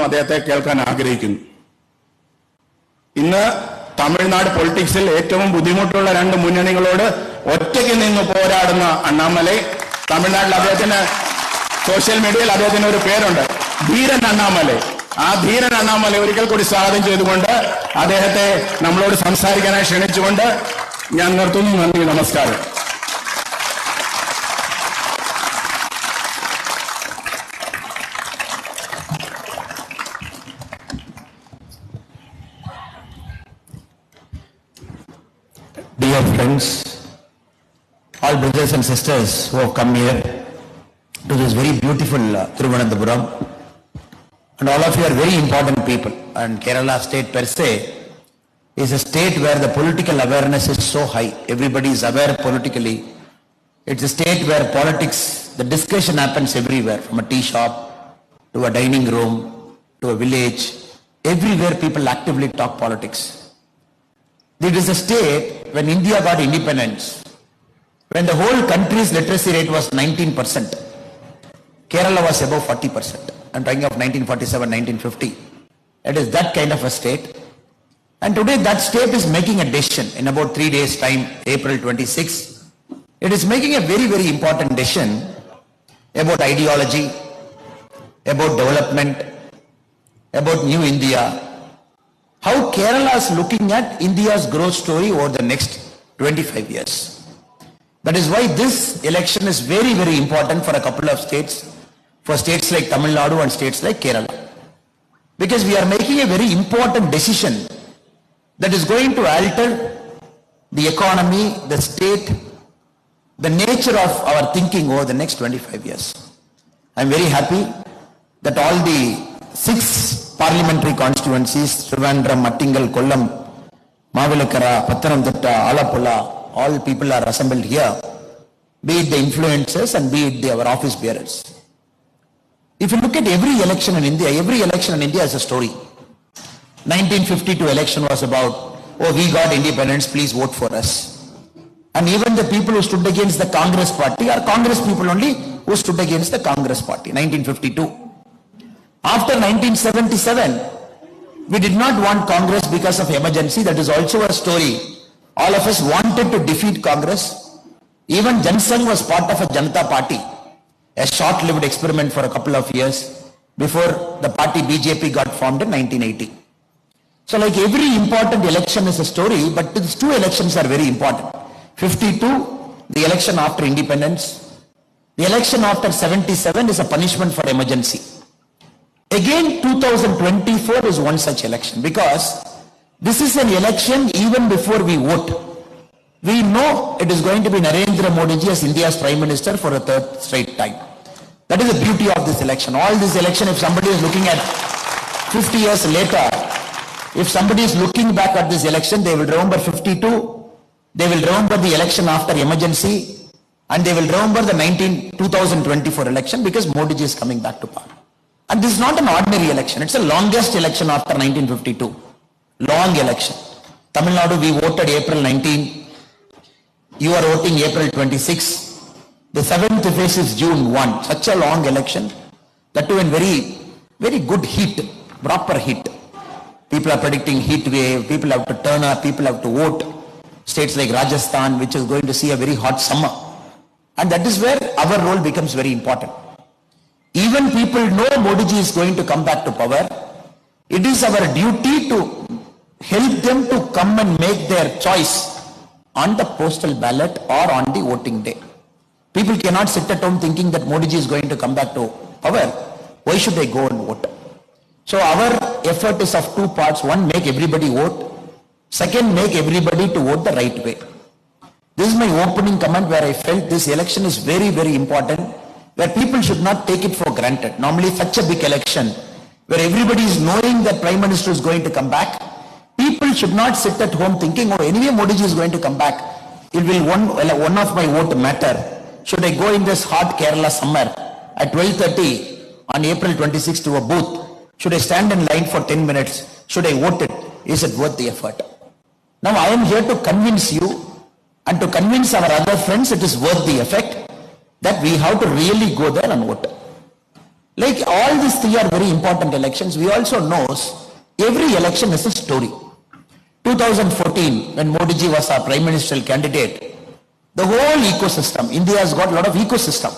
അദ്ദേഹത്തെ കേൾക്കാൻ ആഗ്രഹിക്കുന്നു. ഇന്ന് തമിഴ്നാട് പൊളിറ്റിക്സിൽ ഏറ്റവും ബുദ്ധിമുട്ടുള്ള രണ്ട് മുന്നണികളോട് ഒറ്റയ്ക്ക് നിന്ന് പോരാടുന്ന അണ്ണാമലൈ, തമിഴ്നാട്ടിൽ അദ്ദേഹത്തിന് സോഷ്യൽ മീഡിയയിൽ അദ്ദേഹത്തിന് ഒരു പേരുണ്ട്, ധീരൻ അണ്ണാമലൈ. ആ ധീരൻ അണ്ണാമലൈ ഒരിക്കൽ കൂടി സ്വാഗതം ചെയ്തുകൊണ്ട് അദ്ദേഹത്തെ നമ്മളോട് സംസാരിക്കാനായി ക്ഷണിച്ചുകൊണ്ട് ഞാൻ നിർത്തുന്നു. നന്ദി, നമസ്കാരം. Dear friends, all brothers and sisters who have come here to this very beautiful Thiruvananthapuram, and all of you are very important people, and Kerala state per se is a state where the political awareness is so high. Everybody is aware politically. It's a state where politics, the discussion happens everywhere, from a tea shop to a dining room to a village. Everywhere people actively talk politics. It is a state when India got independence, when the whole country's literacy rate was 19%. Kerala was above 40%. I'm talking of 1947, 1950. It is that kind of a state. And today that state is making a decision in about 3 days' time, April 26. It is making a very, very important decision about ideology, about development, about new India. How Kerala is looking at India's growth story over the next 25 years. That is why this election is very, very important for a couple of states, for states like Tamil Nadu and states like Kerala. Because we are making a very important decision that is going to alter the economy, the state, the nature of our thinking over the next 25 years. I am very happy that all the 6 parliamentary constituencies, Trivandrum, Mattingal, Kollam, Mavilakara, Pathanamthitta, Alappuzha, all people are assembled here, be it the influencers and be it our office bearers. If you look at every election in India is a story. 1952 election was about, oh, we got independence, please vote for us. And even the people who stood against the Congress party are Congress people only who stood against the Congress party, 1952. After 1977, we did not want Congress because of emergency. That is also a story. All of us wanted to defeat Congress. Even Jansangh was part of a Janata party, a short-lived experiment for a couple of years before the party BJP got formed in 1980. So like every important election is a story, but these 2 elections are very important. 52, the election after independence. The election after 77 is a punishment for emergency. Again, 2024 is one such election, because this is an election even before we vote. We know it is going to be Narendra Modi ji as India's Prime Minister for a 3rd straight time. That is the beauty of this election. All this election, if somebody is looking at 50 years later, if somebody is looking back at this election, they will remember 52, they will remember the election after emergency, and they will remember the 2024 election, because Modi ji is coming back to power. And this is not an ordinary election. It's the longest election after 1952. Long election. Tamil Nadu, we voted April 19. You are voting April 26. The 7th phase is June 1. Such a long election. That too in very, very good heat. Proper heat. People are predicting heat wave. People have to turn up. People have to vote. States like Rajasthan, which is going to see a very hot summer. And that is where our role becomes very important. Even people know Modi ji is going to come back to power. It is our duty to help them to come and make their choice on the postal ballot or on the voting day. People cannot sit at home thinking that Modi ji is going to come back to power. Why should they go and vote? So our effort is of 2 parts. One, make everybody vote. Second, make everybody to vote the right way. This is my opening comment, where I felt this election is very, very important, where people should not take it for granted. Normally such a big election, where everybody is knowing that Prime Minister is going to come back, people should not sit at home thinking, oh, anyway Modi ji is going to come back, it will one of my vote matter. Should I go in this hot Kerala summer at 12:30 on April 26 to a booth? Should I stand in line for 10 minutes? Should I vote it? Is it worth the effort? Now I am here to convince you, and to convince our other friends it is worth the effort, that we have to really go there and vote. Like all these three are very important elections. We also knows every election is a story. 2014, when Modi ji was our prime ministerial candidate, the whole ecosystem, India has got a lot of ecosystem.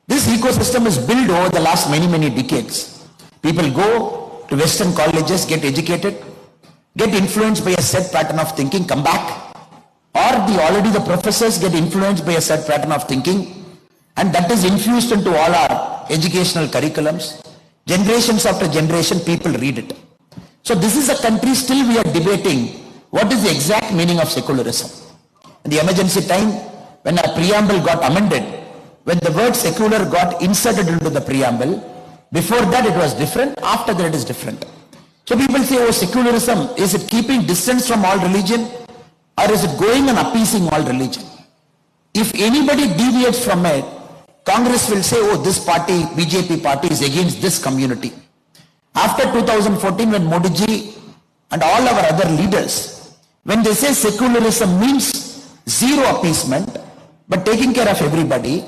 This ecosystem is built over the last many decades. People go to Western colleges, get educated, get influenced by a set pattern of thinking, come back, or already the professors get influenced by a set pattern of thinking, and that is infused into all our educational curriculums. Generations after generation, people read it. So this is a country still we are debating what is the exact meaning of secularism. In the emergency time, when our preamble got amended, when the word secular got inserted into the preamble, before that it was different, after that it is different. So people say, oh, secularism, is it keeping distance from all religion, or is it going and appeasing all religion? If anybody deviates from it, Congress will say, oh, this party, BJP party is against this community. After 2014, when Modi ji and all our other leaders, when they say secularism means zero appeasement, but taking care of everybody,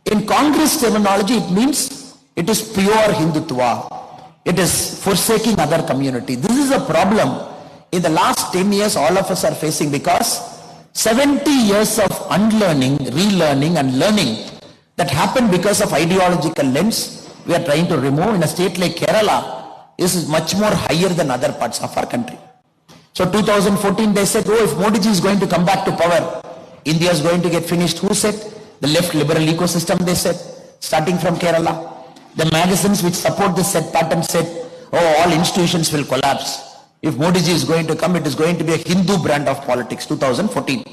in Congress terminology, it means it is pure Hindutva. It is forsaking other community. This is a problem in the last 10 years all of us are facing, because 70 years of unlearning, relearning and learning that happened because of ideological lens, we are trying to remove. In a state like Kerala, this is much more higher than other parts of our country. So 2014 they said, oh, if Modi ji is going to come back to power, India is going to get finished. Who said? The left liberal ecosystem, they said, starting from Kerala. The magazines which support this set pattern said, oh, all institutions will collapse. If Modi ji is going to come, it is going to be a Hindu brand of politics, 2014.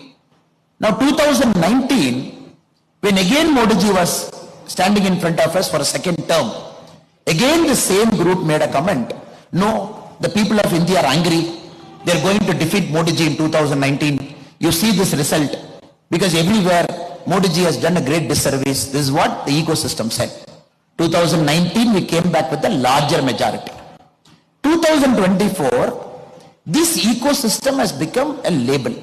Now 2019, when again Modi ji was standing in front of us for a second term, again the same group made a comment. No, the people of India are angry. They are going to defeat Modi ji in 2019. You see this result, because everywhere Modi ji has done a great disservice. This is what the ecosystem said. 2019 we came back with a larger majority. 2024, this ecosystem has become a label.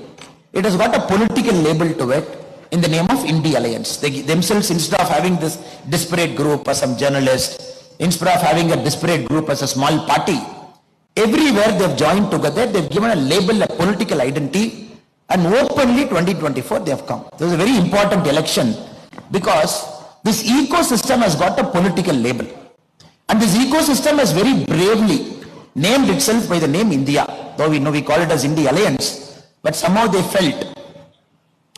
It has got a political label to it in the name of India Alliance. They themselves, instead of having this disparate group as some journalist, instead of having a disparate group as a small party, everywhere they've joined together, they've given a label, a political identity, and openly 2024 they have come. This is a very important election, because this ecosystem has got a political label. And this ecosystem has very bravely named itself by the name India. Though we know we call it as India Alliance, but somehow they felt,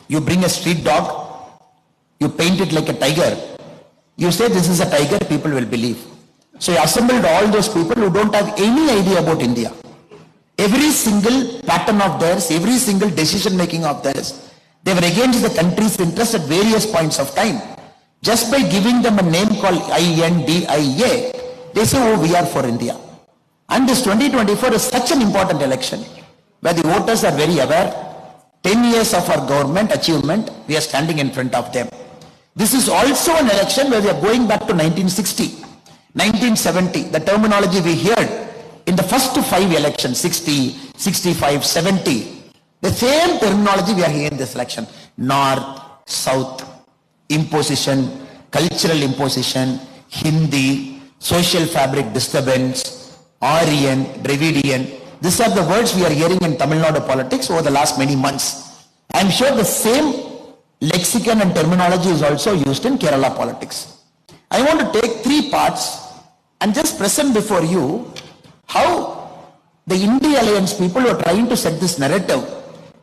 you bring a street dog, you paint it like a tiger, you say this is a tiger, people will believe. So you assembled all those people who don't have any idea about India. Every single pattern of theirs, every single decision making of theirs, they were against the country's interest at various points of time. Just by giving them a name called INDIA, they say, oh, we are for India. And this 2024 is such an important election, where the voters are very aware. 10 years of our government achievement, we are standing in front of them. This is also an election where we are going back to 1960, 1970, the terminology we heard in the first 5 elections, 60, 65, 70, the same terminology we are hearing in this election. North, South, imposition, cultural imposition, Hindi, social fabric disturbance, Aryan, Dravidian. These are the words we are hearing in Tamil Nadu politics over the last many months. I am sure the same lexicon and terminology is also used in Kerala politics. I want to take 3 parts and just present before you how the India Alliance people were trying to set this narrative.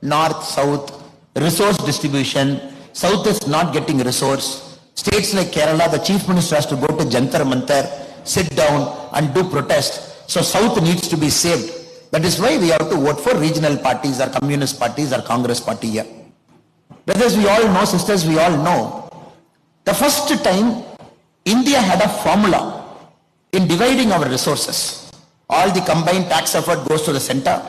North, South, resource distribution, South is not getting resource. States like Kerala, the Chief Minister has to go to Jantar Mantar, sit down and do protest. So South needs to be saved. That is why we have to vote for regional parties or communist parties or Congress party here. Brothers, we all know, sisters, we all know, the first time India had a formula in dividing our resources. All the combined tax effort goes to the center,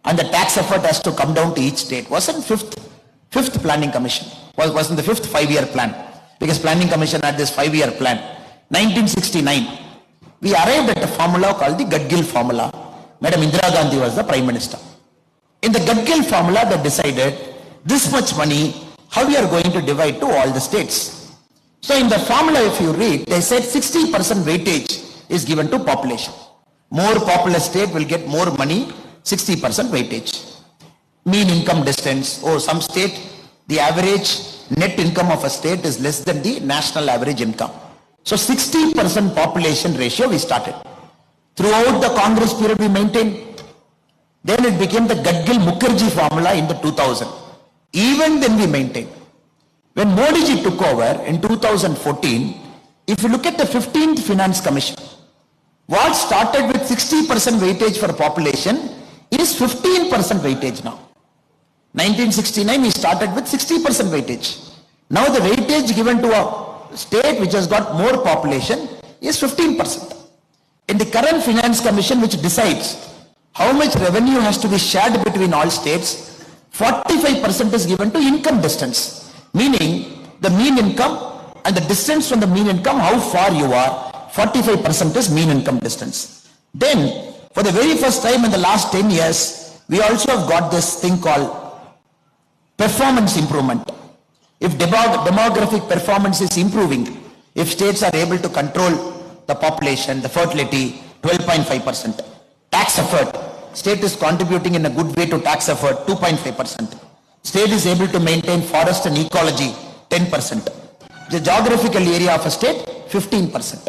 and the tax effort has to come down to each state. Wasn't fifth planning commission, wasn't the 5th 5-year plan, because planning commission had this 5-year plan. 1969, we arrived at a formula called the Gadgil formula. Madam Indira Gandhi was the Prime Minister. In the Gadgil formula, they decided this much money, how we are going to divide to all the states. So in the formula, if you read, they said 60% weightage is given to population. More populous state will get more money, 60% weightage. Mean income distance, some state, the average net income of a state is less than the national average income. So 60% population ratio we started. Throughout the Congress period we maintained. Then it became the Gadgil-Mukherjee formula in the 2000. Even then we maintained. When Modi ji took over in 2014, if you look at the 15th Finance Commission, what started with 60% weightage for population is 15% weightage now. 1969 we started with 60% weightage. Now the weightage given to a state which has got more population is 15%. In the current Finance Commission, which decides how much revenue has to be shared between all states, 45% is given to income distance. Meaning the mean income and the distance from the mean income, how far you are, 45% is mean income distance. Then for the very first time in the last 10 years, we also have got this thing called performance improvement. If demographic performance is improving, if states are able to control the population, the fertility, 12.5%. Tax effort, state is contributing in a good way to tax effort, 2.5%. State is able to maintain forest and ecology, 10%. The geographical area of a state, 15%.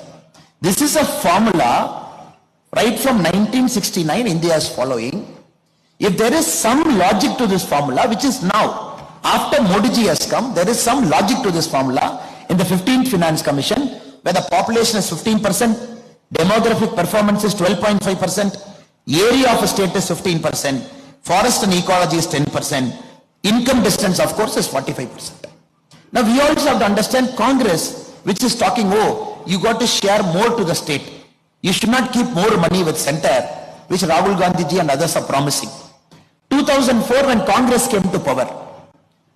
This is a formula right from 1969 India is following. If there is some logic to this formula, which is now, after Modi ji has come, there is some logic to this formula in the 15th Finance Commission, where the population is 15%, demographic performance is 12.5%, area of a state is 15%, forest and ecology is 10%, income distance of course is 45%. Now we also have to understand Congress, which is talking, you got to share more to the state. You should not keep more money with center, which Rahul Gandhi ji and others are promising. 2004 when Congress came to power,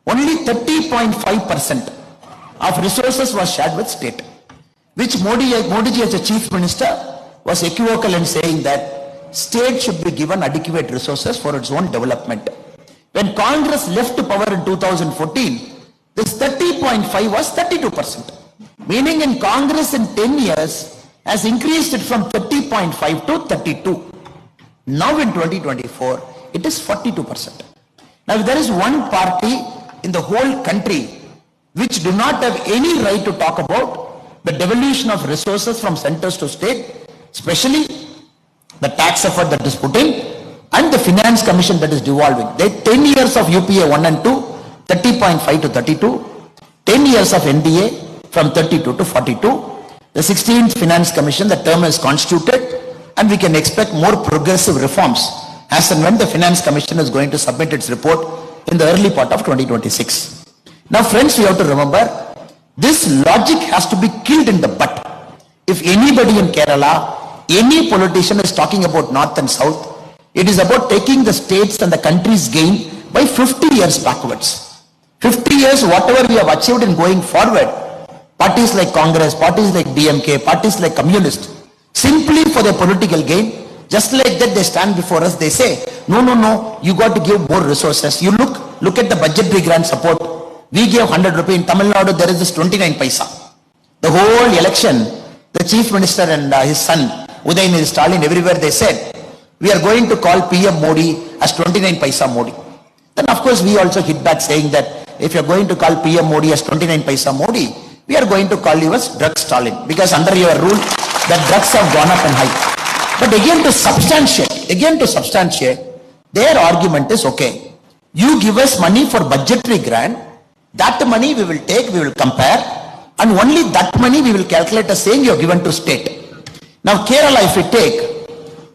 only 30.5% of resources was shared with state, which Modi ji as a chief minister was equivocal in saying that state should be given adequate resources for its own development. When Congress left power in 2014, this 30.5 was 32%. Meaning in Congress in 10 years has increased it from 30.5 to 32. Now in 2024, it is 42%. Now if there is one party in the whole country which do not have any right to talk about the devolution of resources from centers to state, especially the tax effort that is put in and the Finance Commission that is devolving. They 10 years of UPA 1 and 2, 30.5 to 32, 10 years of NDA from 32 to 42, the 16th Finance Commission, the term is constituted, and we can expect more progressive reforms as and when the Finance Commission is going to submit its report in the early part of 2026. Now friends, we have to remember, this logic has to be killed in the butt. If anybody in Kerala, any politician is talking about North and South, it is about taking the states and the country's gain by 50 years backwards. 50 years, whatever we have achieved in going forward, parties like Congress, parties like DMK, parties like Communist, simply for their political gain, just like that they stand before us, they say, no, you got to give more resources. You look at the budgetary grant support. We gave 100 rupees. In Tamil Nadu, there is this 29 paisa. The whole election, the chief minister and his son, Udayanithi Stalin, everywhere they said, we are going to call PM Modi as 29 paisa Modi. Then of course we also hit back saying that if you are going to call PM Modi as 29 paisa Modi, we are going to call you as drug Stalin, because under your rule that drugs have gone up and high. But again to substantiate, their argument is, okay, you give us money for budgetary grant, that money we will take, we will compare, and only that money we will calculate as saying you are given to state. Now Kerala, if we take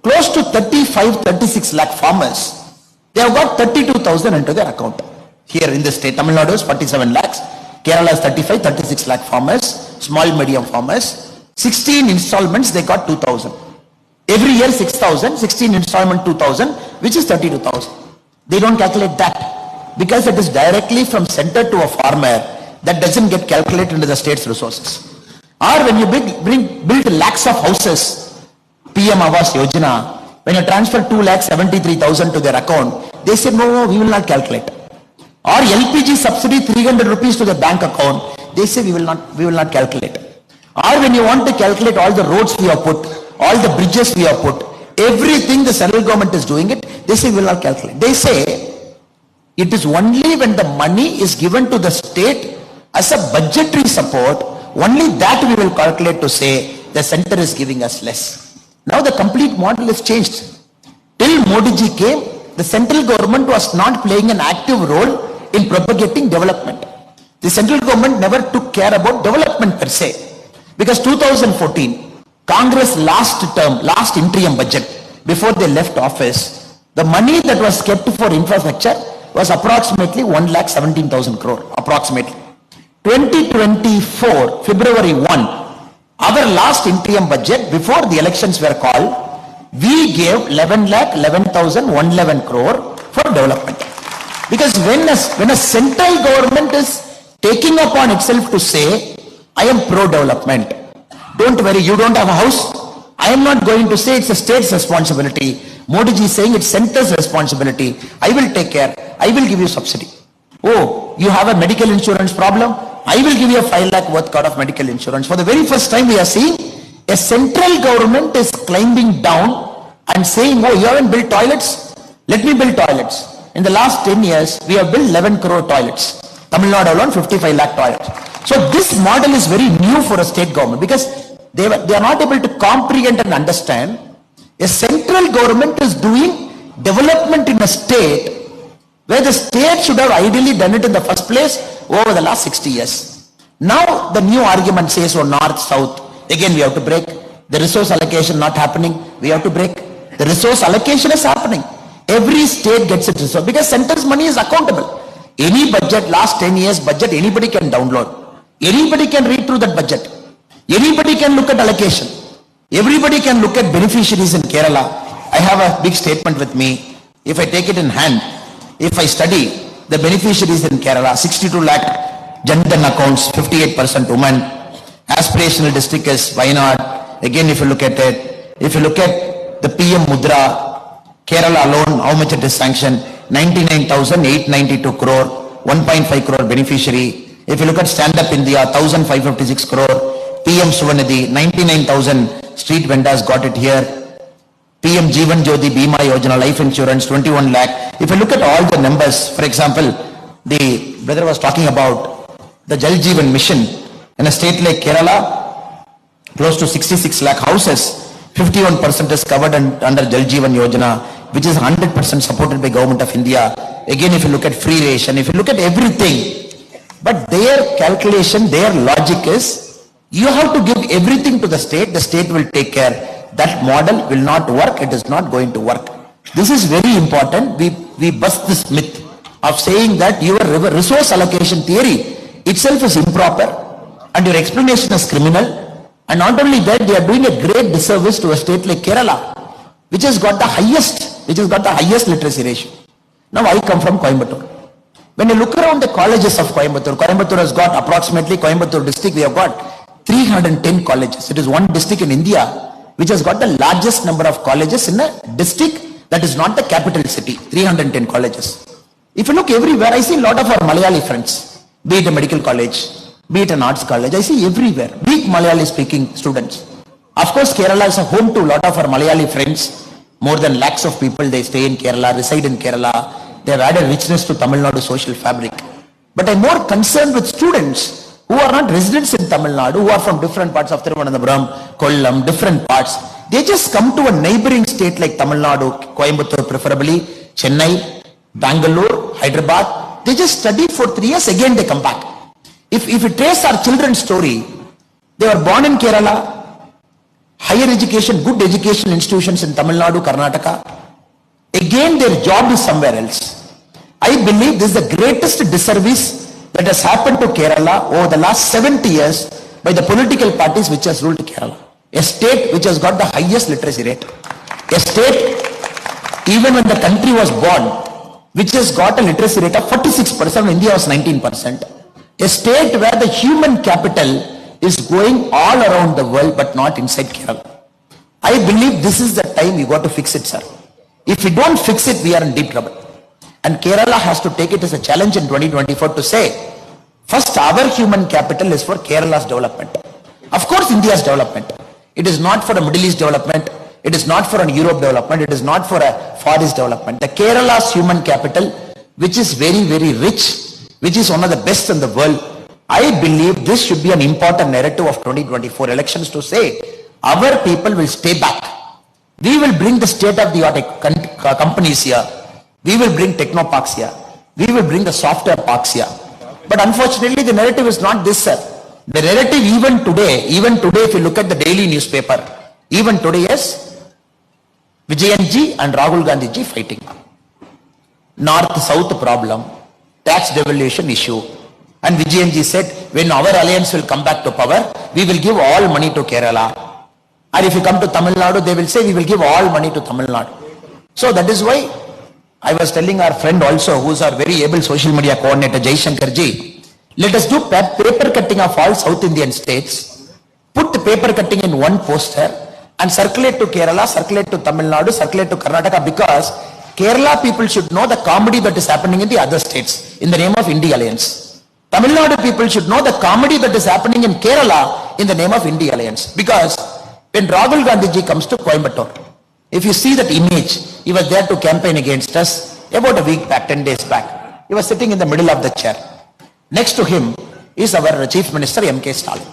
close to 35-36 lakh farmers, they have got 32,000 into their account. Here in the state, Tamil Nadu is 47 lakhs, Kerala is 35-36 lakh farmers, small medium farmers, 16 installments they got 2,000. Every year 6,000, 16 installment 2,000, which is 32,000. They don't calculate that because it is directly from center to a farmer, that doesn't get calculated into the state's resources. Or when you build lakhs of houses, PM Awas Yojana, when you transfer 2,73,000 to their account, they say no, we will not calculate. Or LPG subsidy 300 rupees to the bank account, they say we will not calculate. Or when you want to calculate all the roads we have put, all the bridges we have put, everything the central government is doing it, they say we will not calculate. They say it is only when the money is given to the state as a budgetary support, only that we will calculate to say the center is giving us less. Now the complete model is changed. Till Modi ji came, the central government was not playing an active role in propagating development. The central government never took care about development per se. Because 2014, Congress last interim budget, before they left office, the money that was kept for infrastructure was approximately 1,17,000 crore, approximately. 2024, February 1, our last interim budget, before the elections were called, we gave 11,11,111 crore for development. Because when a central government is taking upon itself to say, I am pro-development. Don't worry, you don't have a house. I am not going to say it's a state's responsibility. Modi ji is saying it's center's responsibility. I will take care. I will give you subsidy. Oh, you have a medical insurance problem? I will give you a 5 lakh worth of medical insurance. For the very first time we are seeing a central government is climbing down and saying, oh, you haven't built toilets? Let me build toilets. In the last 10 years, we have built 11 crore toilets. Tamil Nadu alone, 55 lakh toilets. So this model is very new for a state government because they are not able to comprehend and understand. A central government is doing development in a state where the state should have ideally done it in the first place over the last 60 years. Now the new argument says, oh, north, south, again we have to break. The resource allocation not happening, we have to break. The resource allocation is happening. Every state gets its resource because center's money is accountable. Any budget, last 10 years budget, anybody can download. Anybody can read through that budget. Anybody can look at allocation. Everybody can look at beneficiaries in Kerala. I have a big statement with me. If I take it in hand, if I study the beneficiaries in Kerala, 62 lakh Jan Dhan accounts, 58% women. Aspirational district is Wayanad. Again, if you look at it, if you look at the PM Mudra, Kerala alone, how much it is sanctioned? 99,892 crore, 1.5 crore beneficiary. If you look at Stand Up India, 1,556 crore. PM Suvanidhi, 99,000 street vendors got it here. PM Jeevan Jyoti Bima Yojana, life insurance, 21 lakh. If you look at all the numbers, for example, the brother was talking about the Jal Jeevan mission in a state like Kerala, close to 66 lakh houses, 51% is covered under Jal Jeevan Yojana, which is 100% supported by Government of India. Again, if you look at free ration, if you look at everything, but their calculation, their logic is, you have to give everything to the state will take care. That model will not work, it is not going to work. This is very important. We bust this myth of saying that your resource allocation theory itself is improper and your explanation is criminal. And not only that, they are doing a great disservice to a state like Kerala, which has got the highest literacy ratio. Now I come from Coimbatore. When you look around the colleges of Coimbatore, Coimbatore has got approximately, Coimbatore district, we have got 310 colleges. It is one district in India which has got the largest number of colleges in a district that is not the capital city. 310 colleges. If you look everywhere, I see a lot of our Malayali friends, be it a medical college, be it an arts college, I see everywhere big Malayali speaking students. Of course, Kerala is a home to a lot of our Malayali friends. More than lakhs of people, they stay in Kerala, reside in Kerala. They have added richness to Tamil Nadu social fabric. But I'm more concerned with students who are not residents in Tamil Nadu, who are from different parts of Thiruvananthapuram, Kollam, different parts. They just come to a neighboring state like Tamil Nadu, Coimbatore preferably, Chennai, Bangalore, Hyderabad. They just study for 3 years, again they come back. If we trace our children's story, they were born in Kerala, higher education, good education institutions in Tamil Nadu, Karnataka. Again their job is somewhere else. I believe this is the greatest disservice that has happened to Kerala over the last 70 years by the political parties which has ruled Kerala. A state which has got the highest literacy rate. A state, even when the country was born, which has got a literacy rate of 46%, India was 19%. A state where the human capital is going all around the world but not inside Kerala. I believe this is the time we got to fix it, sir. If we don't fix it, we are in deep trouble. And Kerala has to take it as a challenge in 2024 to say, First, our human capital is for Kerala's development. Of course, India's development. It is not for a Middle East development. It is not for an Europe development. It is not for a Far East development. The Kerala's human capital, which is very, very rich, which is one of the best in the world. I believe this should be an important narrative of 2024 elections to say, our people will stay back. We will bring the state-of-the-art companies here. We will bring technoparks here. We will bring the software parks here. But unfortunately, the narrative is not this, sir. The narrative even today, if you look at the daily newspaper, even today is Vijayanji and Rahul Gandhi ji fighting. North-South problem, tax devaluation issue. And Vijayanji said, when our alliance will come back to power, we will give all money to Kerala. Or if you come to Tamil Nadu, they will say, we will give all money to Tamil Nadu. So that is why I was telling our friend also, who is our very able social media coordinator, Jai Shankar ji, let us do paper cutting of all South Indian states, put the paper cutting in one poster and circulate to Kerala, circulate to Tamil Nadu, circulate to Karnataka, because Kerala people should know the comedy that is happening in the other states in the name of India Alliance. Tamil Nadu people should know the comedy that is happening in Kerala in the name of India Alliance. Because when Rahul Gandhi ji comes to Coimbatore, if you see that image, he was there to campaign against us about a week back, 10 days back. He was sitting in the middle of the chair. Next to him is our Chief Minister M.K. Stalin.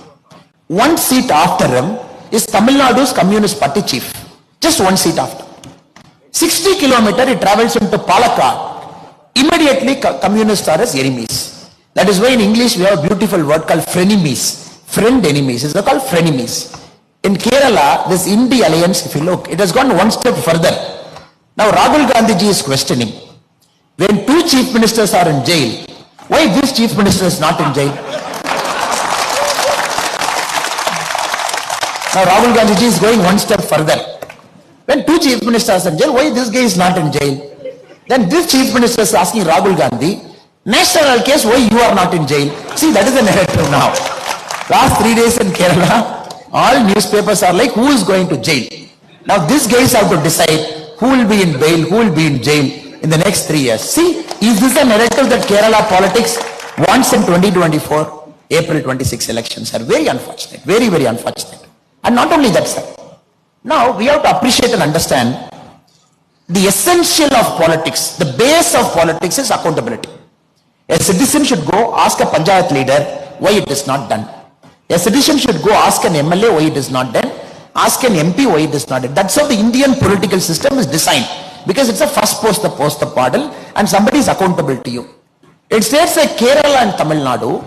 One seat after him is Tamil Nadu's Communist Party chief. Just one seat after. 60 kilometers he travels into Palakkad. Immediately communists are his enemies. That is why in English we have a beautiful word called frenemies. Friend enemies. It's called frenemies. In Kerala, this India Alliance, if you look, it has gone one step further. Now Rahul Gandhi ji is questioning, when two chief ministers are in jail, why this chief minister is not in jail? Now Rahul Gandhi ji is going one step further. When two chief ministers are in jail, why this guy is not in jail? Then this chief minister is asking Rahul Gandhi, national case, why you are not in jail? See, that is the narrative now. Last 3 days in Kerala, all newspapers are like, who is going to jail? Now these guys have to decide who will be in bail, who will be in jail in the next 3 years. See, is this a narrative that Kerala politics wants in 2024? April 26 elections are very unfortunate, very, very unfortunate. And not only that, sir. Now we have to appreciate and understand the essential of politics, the base of politics is accountability. A citizen should go ask a Panchayat leader why it is not done. A citizen should go ask an MLA why it is not done, ask an MP why it is not done. That's how the Indian political system is designed, because it's a first post the model and somebody is accountable to you. It states like Kerala and Tamil Nadu,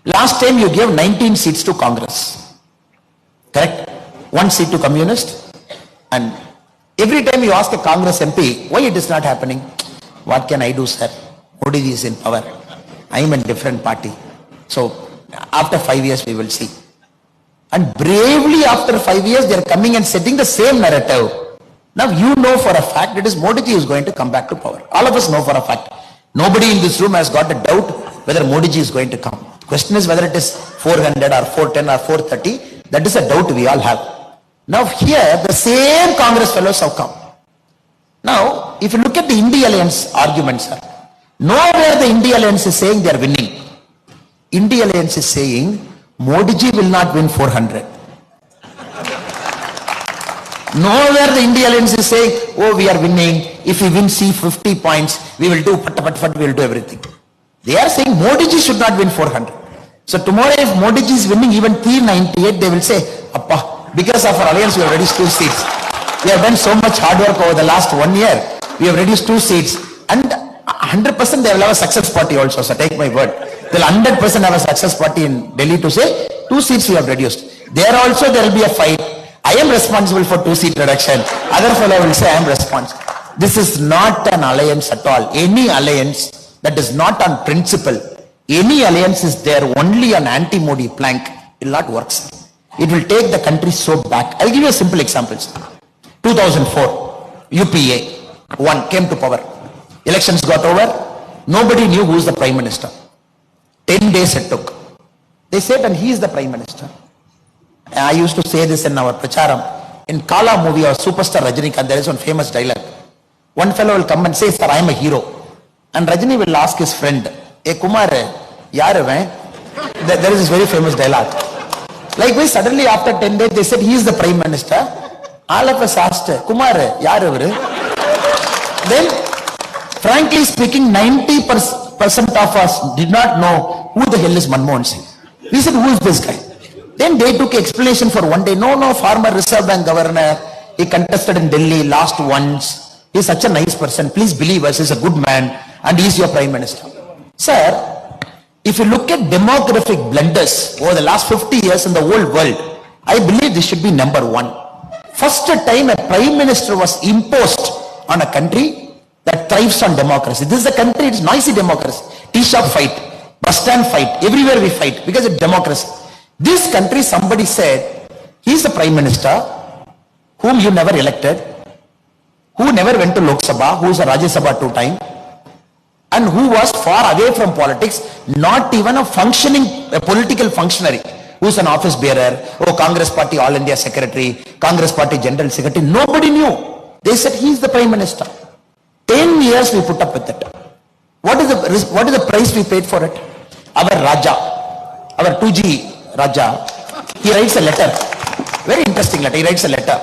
last time you gave 19 seats to Congress, correct? 1 seat to Communist, and every time you ask a Congress MP why it is not happening, what can I do, sir? Modi is in power, I am in different party, so after 5 years we will see. And bravely after 5 years they are coming and setting the same narrative. Now you know for a fact it is Modi ji is going to come back to power. All of us know for a fact. Nobody in this room has got a doubt whether Modi ji is going to come. Question is whether it is 400 or 410 or 430. That is a doubt we all have. Now here the same Congress fellows have come. Now if you look at the India Alliance arguments, sir, nowhere the India Alliance is saying they are winning. India Alliance is saying Modi ji will not win 400. Nowhere the India Alliance is saying, oh, we are winning. If we win 50 points, we will do we will do everything. They are saying Modi ji should not win 400. So tomorrow if Modi ji is winning even 398, they will say, Appa, because of our alliance we have reduced 2 seats. We have done so much hard work over the last 1 year. We have reduced 2 seats. And 100% they will have a success party also, so take my word. They will 100% have a success party in Delhi to say 2 seats we have reduced. There also there will be a fight. I am responsible for 2 seat reduction. Other fellow will say I am responsible. This is not an alliance at all. Any alliance that is not on principle, any alliance is there only on anti-Modi plank, it will not work. It will take the country so back. I will give you a simple example. 2004, UPA won, came to power. Elections got over. Nobody knew who is the Prime Minister. 10 days it took. They said, and he is the Prime Minister. I used to say this in our Pracharam. In Kala movie, our superstar Rajinikanth, there is one famous dialogue. One fellow will come and say, sir, I am a hero. And Rajini will ask his friend, hey Kumar, yaar hai? there is this very famous dialogue. Likewise, suddenly after 10 days, they said he is the prime minister. All of us asked, Kumar, yaar avaru? Then, frankly speaking, 90% of us did not know who the hell is Manmohan Singh. We said, who is this guy? Then they took explanation for one day. No, former Reserve Bank governor. He contested in Delhi, lost once. He is such a nice person. Please believe us, he is a good man and he is your prime minister. Sir, if you look at demographic blunders over the last 50 years in the whole world, I believe this should be number one. First time a prime minister was imposed on a country that thrives on democracy. This is a country, it's noisy democracy. Tea shop fight, bus stand fight, everywhere we fight because it's democracy. This country, somebody said, he's the prime minister whom you never elected, who never went to Lok Sabha, who is a Rajya Sabha 2 times, and who was far away from politics, not even a political functionary, who is an office bearer, Congress Party All India Secretary, Congress Party General Secretary, nobody knew. They said he is the prime minister. 10 years we put up with it. What is the price we paid for it? Our Raja, our 2G Raja, he writes a letter, very interesting letter, he writes a letter.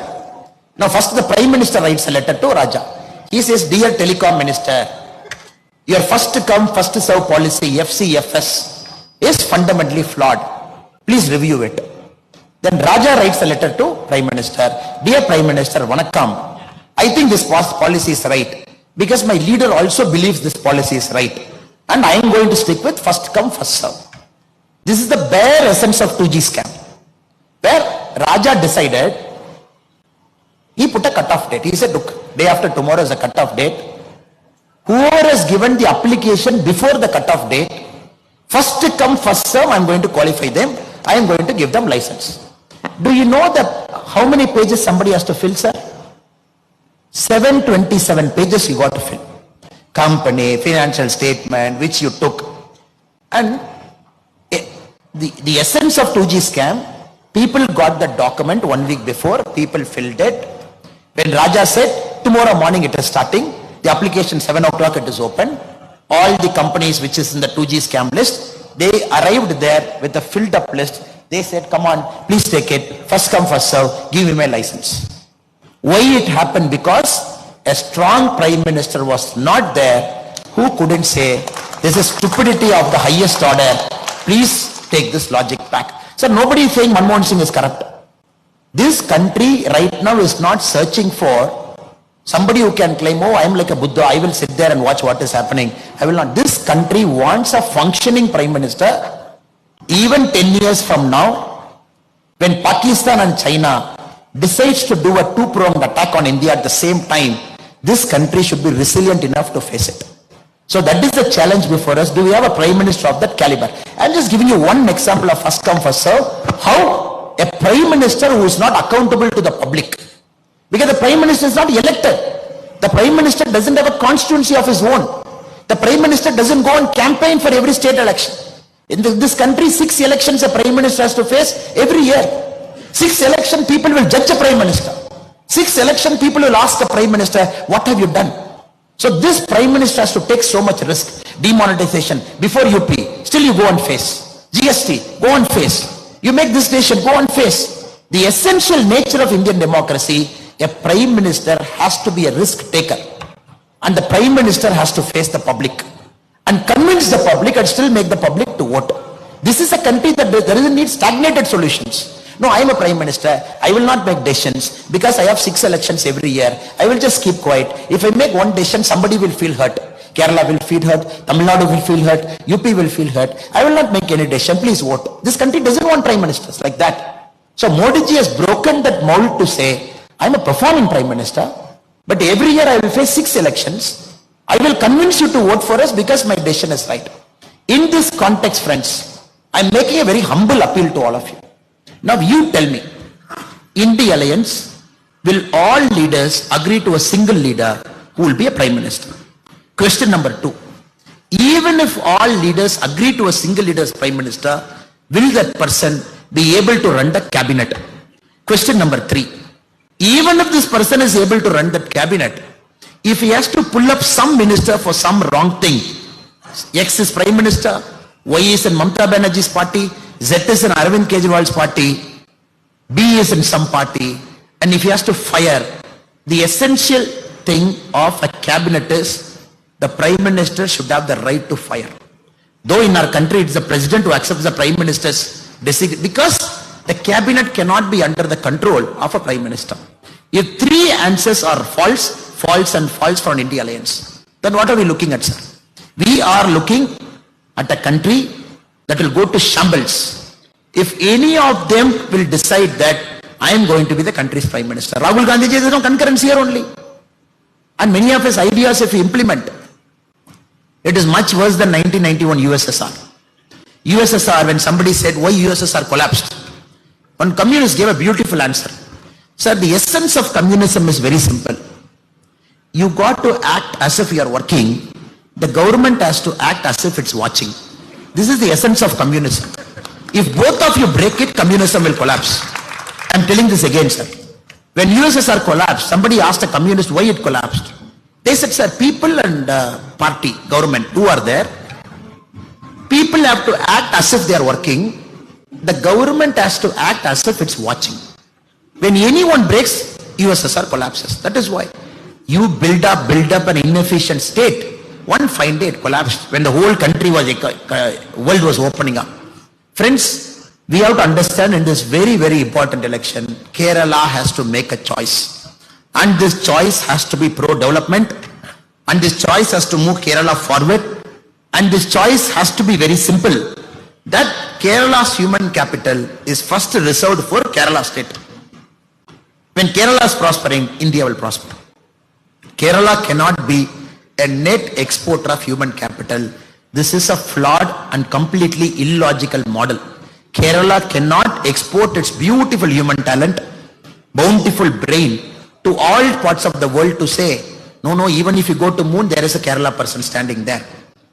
Now first the prime minister writes a letter to Raja. He says, dear telecom minister, your first come first serve policy FCFS is fundamentally flawed. Please review it. Then Raja writes a letter to Prime Minister. Dear Prime Minister, Vanakkam, I think this policy is right because my leader also believes this policy is right and I am going to stick with first come first serve. This is the bare essence of 2G scam, where Raja decided, he put a cut-off date. He said, look, day after tomorrow is a cut-off date. Whoever has given the application before the cut-off date, first come first serve, I am going to qualify them, I am going to give them license. Do you know that how many pages somebody has to fill, sir? 727 pages you got to fill. Company, financial statement, which you took. And the essence of 2G scam, people got the document 1 week before, people filled it. When Raja said, tomorrow morning it is starting, the application 7 o'clock it is open. All the companies which is in the 2G scam list, they arrived there with a filled up list. They said, come on, please take it. First come, first serve. Give me my license. Why it happened? Because a strong prime minister was not there who couldn't say, this is stupidity of the highest order. Please take this logic back. So nobody is saying Manmohan Singh is corrupt. This country right now is not searching for somebody who can claim, oh, I am like a Buddha, I will sit there and watch what is happening. I will not. This country wants a functioning prime minister. Even 10 years from now, when Pakistan and China decides to do a two-pronged attack on India at the same time, this country should be resilient enough to face it. So that is the challenge before us. Do we have a prime minister of that caliber? I am just giving you one example of first come, first serve. How a prime minister who is not accountable to the public, because the prime minister is not elected. The prime minister doesn't have a constituency of his own. The prime minister doesn't go and campaign for every state election. In this country, 6 elections a prime minister has to face every year. 6 election people will judge a prime minister. 6 election people will ask the prime minister, what have you done? So this prime minister has to take so much risk. Demonetization before UP, still you go and face. GST, go and face. You make this decision, go and face. The essential nature of Indian democracy, a prime minister has to be a risk taker. And the prime minister has to face the public and convince the public and still make the public to vote. This is a country that doesn't need stagnated solutions. No, I am a prime minister. I will not make decisions because I have 6 elections every year. I will just keep quiet. If I make one decision, somebody will feel hurt. Kerala will feel hurt. Tamil Nadu will feel hurt. UP will feel hurt. I will not make any decision. Please vote. This country doesn't want prime ministers like that. So Modi ji has broken that mold to say, I am a performing prime minister, but every year I will face 6 elections. I will convince you to vote for us because my decision is right. In this context, friends, I am making a very humble appeal to all of you. Now you tell me, in the alliance, will all leaders agree to a single leader who will be a prime minister? Question number 2. Even if all leaders agree to a single leader as prime minister, will that person be able to run the cabinet? Question number 3. Even if this person is able to run that cabinet, if he has to pull up some minister for some wrong thing, X is prime minister, Y is in Mamata Banerjee's party, Z is in Arvind Kejriwal's party, B is in some party, and if he has to fire, the essential thing of a cabinet is the Prime Minister should have the right to fire. Though in our country it's the President who accepts the Prime Minister's decision, because the cabinet cannot be under the control of a Prime Minister. If three answers are false, false and false for an India alliance, then what are we looking at, sir? We are looking at a country that will go to shambles if any of them will decide that I am going to be the country's Prime Minister. Rahul Gandhi, there is no concurrence here only. And many of his ideas, if we implement, it is much worse than 1991 USSR. USSR, when somebody said why USSR collapsed, one communist gave a beautiful answer. Sir, the essence of communism is very simple. You got to act as if you are working. The government has to act as if it's watching. This is the essence of communism. If both of you break it, communism will collapse. I'm telling this again, sir. When USSR collapsed, somebody asked a communist why it collapsed. They said, sir, people and party, government, who are there, people have to act as if they are working. The government has to act as if it's watching. When anyone breaks, USSR collapses. That is why you build up an inefficient state. One fine day it collapsed when the whole country was, world was opening up. Friends, we have to understand in this very, very important election, Kerala has to make a choice. And this choice has to be pro-development. And this choice has to move Kerala forward. And this choice has to be very simple. That Kerala's human capital is first reserved for Kerala state. When Kerala is prospering, India will prosper. Kerala cannot be a net exporter of human capital. This is a flawed and completely illogical model. Kerala cannot export its beautiful human talent, bountiful brain to all parts of the world to say, no, even if you go to moon, there is a Kerala person standing there.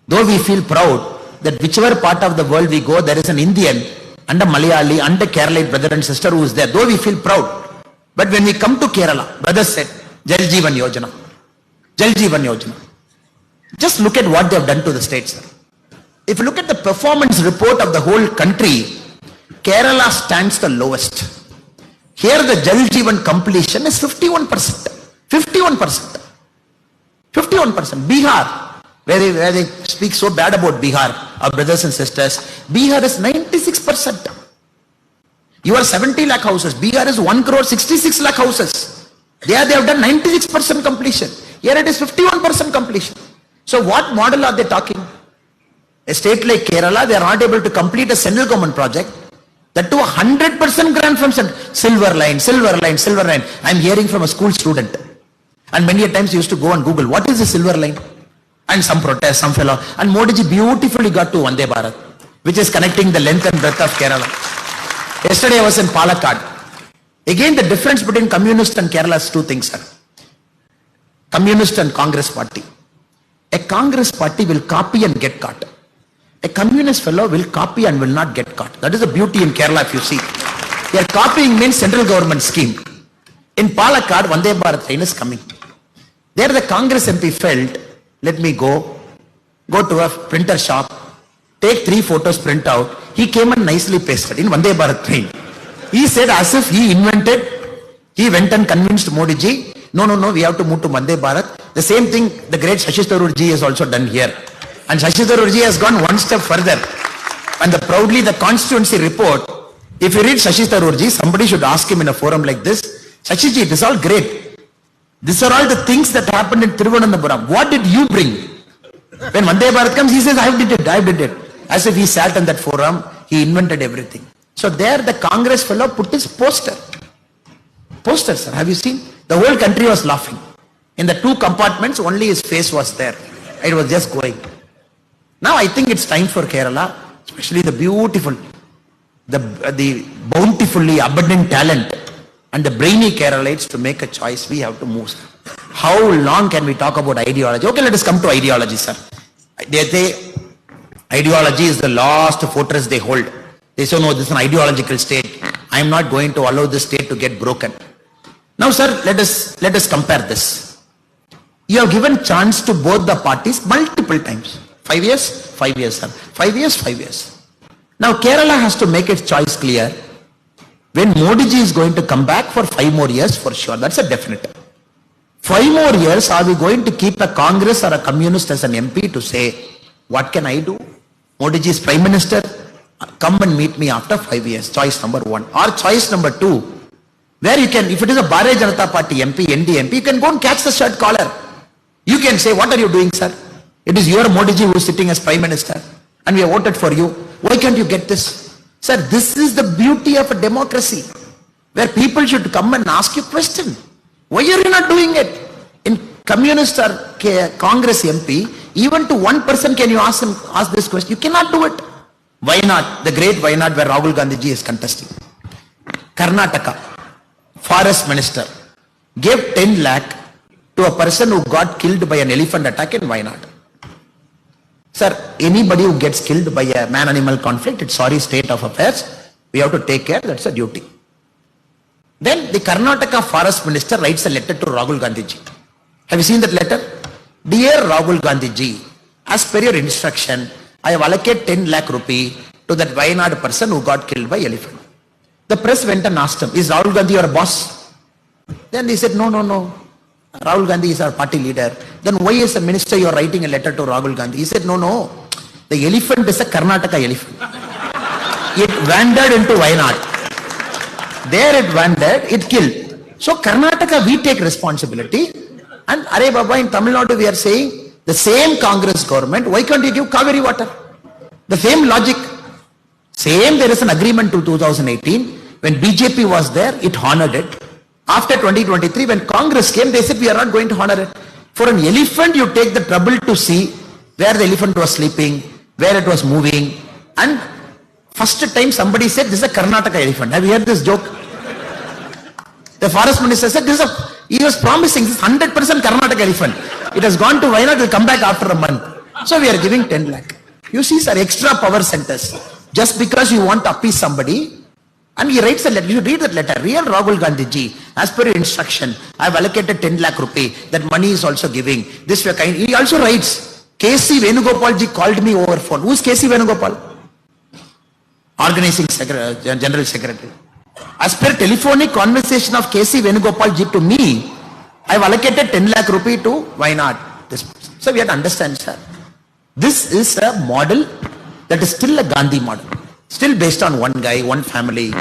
Though we feel proud that whichever part of the world we go, there is an Indian and a Malayali and a Keralite brother and sister who is there. Though we feel proud. But when we come to Kerala, brothers said, Jal Jeevan Yojana. Jal Jeevan Yojana. Just look at what they have done to the states. If you look at the performance report of the whole country, Kerala stands the lowest. Here the Jal Jeevan completion is 51%. 51%. 51%. Bihar, where they speak so bad about Bihar, our brothers and sisters, Bihar is 96%. You are 70 lakh houses. Bihar is 1 crore 66 lakh houses. There they have done 96% completion. Here it is 51% completion. So what model are they talking? A state like Kerala, they are not able to complete a central government project. That to 100% grant from silver line. I'm hearing from a school student. And many a times you used to go and Google, what is the silver line? And some protest, some fellow. And Modi ji beautifully got to Vande Bharat, which is connecting the length and breadth of Kerala. Yesterday I was in Palakkad. Again, the difference between communist and Kerala is two things, sir. Communist and Congress party. A Congress party will copy and get caught. A communist fellow will copy and will not get caught. That is the beauty in Kerala if you see. They are copying means central government scheme. In Palakkad, Vande Bharat train is coming. There the Congress MP felt, let me go to a printer shop, take 3 photos, print out. He came and nicely pasted in Vande Bharat train. He said as if he invented, he went and convinced Modi ji, no, we have to move to Vande Bharat. The same thing the great Shashi Tharoor ji has also done here. And Shashi Tharoor ji has gone one step further. And proudly the constituency report, if you read Shashi Tharoor ji, somebody should ask him in a forum like this, Shashi ji, it is all great. These are all the things that happened in Thiruvananthapuram. What did you bring? When Vande Bharat comes, he says, I did it. As if he sat in that forum, he invented everything. So there the Congress fellow put his poster. Poster, sir, have you seen? The whole country was laughing. In the 2 compartments, only his face was there. It was just going. Now I think it's time for Kerala, especially the beautiful, the bountifully abundant talent and the brainy Keralites to make a choice. We have to move, sir. How long can we talk about ideology? Okay, let us come to ideology, sir. They say ideology is the last fortress they hold. They say, no, this is an ideological state. I am not going to allow this state to get broken. Now, sir, let us compare this. You have given chance to both the parties multiple times. 5 years? 5 years, sir. 5 years, 5 years. Now Kerala has to make its choice clear. When Modi ji is going to come back for 5 more years, for sure, that's a definite. 5 more years, are we going to keep a Congress or a communist as an MP to say, what can I do? Modi ji is Prime Minister, come and meet me after 5 years. Choice number 1. Or choice number 2, where you can, if it is a Bharatiya Janata Party MP, ND MP, you can go and catch the shirt collar. You can say, what are you doing, sir? It is your Modi ji who is sitting as Prime Minister and we have voted for you. Why can't you get this? Sir, this is the beauty of a democracy where people should come and ask you question. Why are you not doing it? In communist or Congress MP, even to one person can you ask this question? You cannot do it. Why not? The great why not where Rahul Gandhi ji is contesting. Karnataka, Forest Minister, gave 10 lakh to a person who got killed by an elephant attack in Wayanad. Sir, anybody who gets killed by a man-animal conflict, it's sorry state of affairs. We have to take care, that's a duty. Then the Karnataka Forest Minister writes a letter to Rahul Gandhi ji. Have you seen that letter? Dear Rahul Gandhi ji, as per your instruction, I have allocated 10 lakh rupee to that Wayanad person who got killed by elephant. The press went and asked him, is Rahul Gandhi your boss? Then he said, no. Rahul Gandhi is our party leader. Then why as a minister you are writing a letter to Rahul Gandhi? He said, no. The elephant is a Karnataka elephant. It wandered into Wayanad. There it wandered, it killed. So Karnataka, we take responsibility. And Are Baba, in Tamil Nadu we are saying, the same Congress government, why can't you give Kaveri water? The same logic. Same, there is an agreement to 2018. When BJP was there, it honored it. After 2023, when Congress came, they said, we are not going to honor it. For an elephant, you take the trouble to see where the elephant was sleeping, where it was moving. And first time somebody said, this is a Karnataka elephant. Have you heard this joke? The forest minister said, he was promising this 100% Karnataka elephant. It has gone to Wayanad, it will come back after a month. So we are giving 10 lakh. You see, sir, extra power centers. Just because you want to appease somebody, and he writes a letter, you read that letter, real Rahul Gandhi ji, as per your instruction, I have allocated 10 lakh rupee, that money is also giving, this way kind. He also writes, KC Venugopal ji called me over phone. Who is KC Venugopal? Organizing General Secretary. As per telephonic conversation of KC Venugopal ji to me, I have allocated 10 lakh rupee to Wayanad. So we have to understand, sir. This is a model that is still a Gandhi model. Still based on one guy, one family,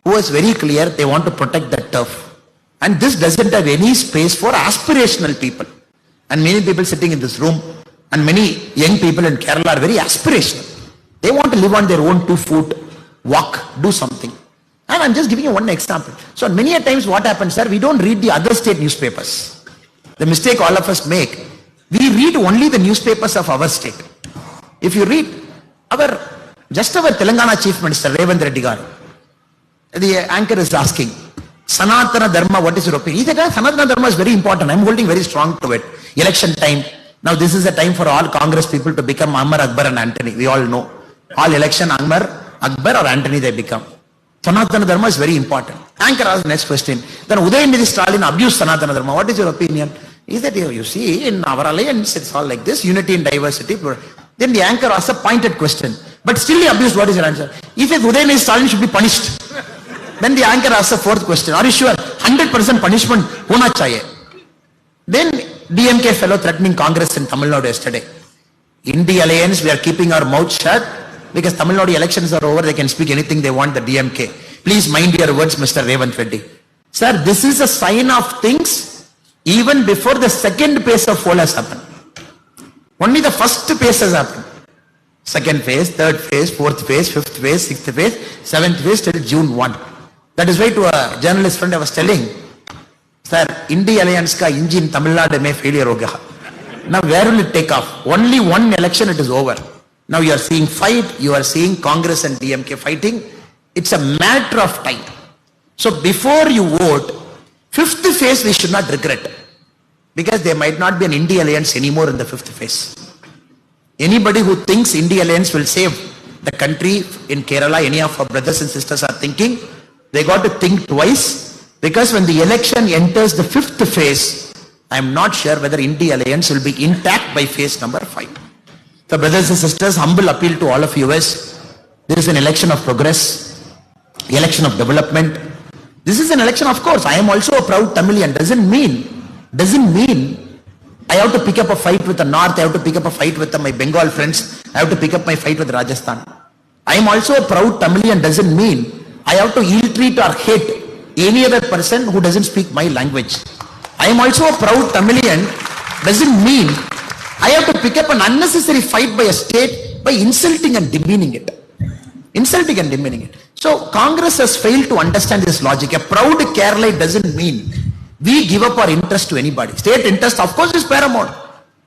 who is very clear they want to protect that turf. And this doesn't have any space for aspirational people. And many people sitting in this room, and many young people in Kerala are very aspirational. They want to live on their own 2 feet, walk, do something. And I'm just giving you one example. So many a times what happens, sir, we don't read the other state newspapers. The mistake all of us make, we read only the newspapers of our state. If you read just our Telangana Chief Minister, Revanth Reddy garu, the anchor is asking, Sanatana Dharma, what is your opinion? He said, Sanatana Dharma is very important. I'm holding very strong to it. Election time. Now this is a time for all Congress people to become Amar, Akbar and Antony. We all know. All election, Amar, Akbar or Antony they become. Sanatana Dharma is very important. Anchor asked the next question. Then Udayamidi Stalin abused Sanatana Dharma. What is your opinion? He said, you see, in our alliance, it's all like this, unity and diversity. Then the anchor asked a pointed question. But still he abused. What is your answer? He said, Udayamidi Stalin should be punished. Then the anchor asked the 4th question. Are you sure? 100% punishment hona chahiye. Then DMK fellow threatening Congress in Tamil Nadu yesterday. In the alliance, we are keeping our mouth shut because Tamil Nadu elections are over. They can speak anything they want, the DMK. Please mind your words, Mr. Revanth Reddy. Sir, this is a sign of things even before the second phase of poll has happened. Only the first phase has happened. Second phase, third phase, fourth phase, fifth phase, sixth phase, seventh phase till June 1. That is why to a journalist friend I was telling, sir, India Alliance ka engine Tamil Nadu mein failure ho gaya. Now where will it take off? Only one election it is over. Now you are seeing fight, you are seeing Congress and DMK fighting. It's a matter of time. So before you vote, fifth phase we should not regret. Because there might not be an India Alliance anymore in the fifth phase. Anybody who thinks India Alliance will save the country in Kerala, any of our brothers and sisters are thinking, they got to think twice, because when the election enters the fifth phase, I am not sure whether India Alliance will be intact by phase number 5. So brothers and sisters, humble appeal to all of you is, there is an election of progress, election of development. This is an election, of course. I am also a proud Tamilian. Doesn't mean I have to pick up a fight with the North, I have to pick up a fight with my Bengal friends, I have to pick up my fight with Rajasthan. I am also a proud Tamilian doesn't mean I have to ill-treat or hate any other person who doesn't speak my language. I am also a proud Tamilian doesn't mean I have to pick up an unnecessary fight by a state by insulting and demeaning it. Insulting and demeaning it. So Congress has failed to understand this logic. A proud Kerala doesn't mean we give up our interest to anybody. State interest, of course, is paramount.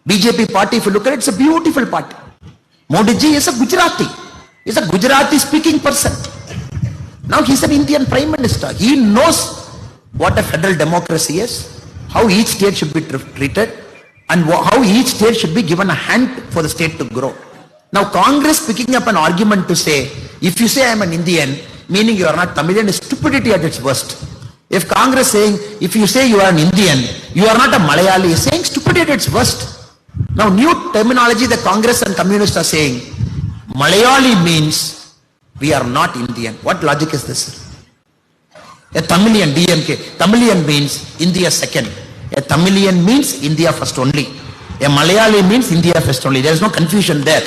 BJP party, if you look at it, it's a beautiful party. Modi ji is a Gujarati. He's a Gujarati speaking person. Now he's an Indian Prime Minister. He knows what a federal democracy is, how each state should be treated, and how each state should be given a hand for the state to grow. Now Congress picking up an argument to say, if you say I am an Indian, meaning you are not Tamilian, is stupidity at its worst. If Congress saying, if you say you are an Indian, you are not a Malayali, is saying stupidity at its worst. Now new terminology the Congress and communists are saying, Malayali means we are not Indian. What logic is this? A Tamilian, DMK, Tamilian means India second. A Tamilian means India first only. A Malayali means India first only. There is no confusion there.